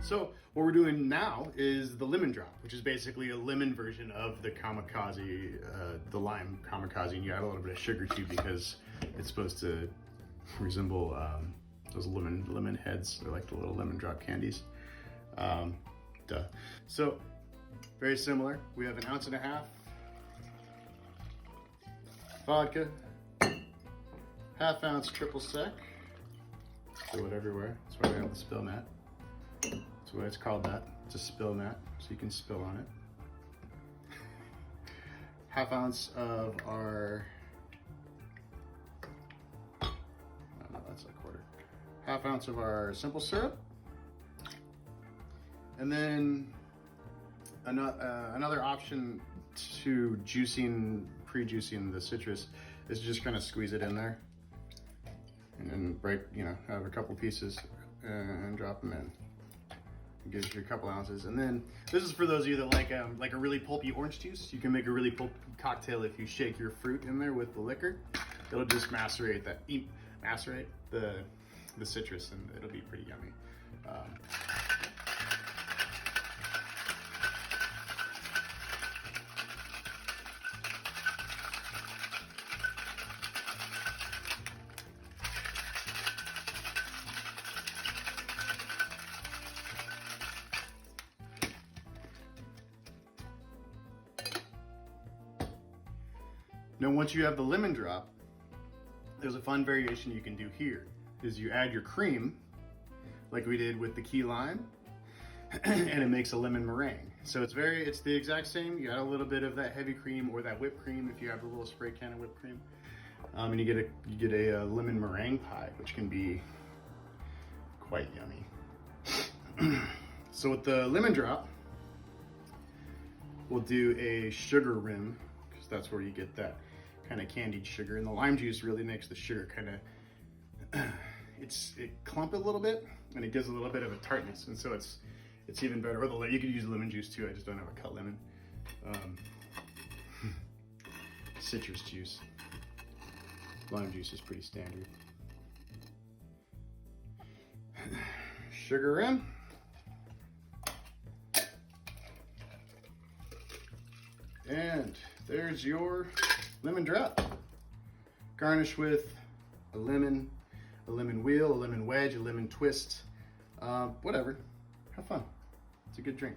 So what we're doing now is the lemon drop, which is basically a lemon version of the kamikaze, the lime kamikaze, and you add a little bit of sugar too because it's supposed to resemble those lemon heads. They're like the little lemon drop candies. Duh. So very similar. We have 1.5 ounces vodka, 1/2 ounce triple sec. Spill it everywhere. That's why we have the spill mat. That's why it's called that. It's a spill mat, so you can spill on it. 1/2 ounce of our, oh no, that's a 1/4. 1/2 ounce of our simple syrup. And then another option to pre-juicing the citrus is just kind of squeeze it in there and then break, have a couple pieces and drop them in. It gives you a couple ounces. And then this is for those of you that like a really pulpy orange juice. You can make a really pulpy cocktail if you shake your fruit in there with the liquor. It'll just macerate the citrus, and it'll be pretty yummy. Now, once you have the lemon drop, there's a fun variation you can do here, is you add your cream, like we did with the key lime, and it makes a lemon meringue. So it's the exact same. You add a little bit of that heavy cream or that whipped cream if you have a little spray can of whipped cream, and you get a lemon meringue pie, which can be quite yummy. So with the lemon drop, we'll do a sugar rim, because that's where you get that kind of candied sugar, and the lime juice really makes the sugar kind of it clump a little bit, and it gives a little bit of a tartness, and so it's even better. Or you could use lemon juice too. I just don't have a cut lemon. Citrus juice. Lime juice is pretty standard. Sugar rim. And there's your lemon drop. Garnish with a lemon wheel, a lemon wedge, a lemon twist, whatever. Have fun. It's a good drink.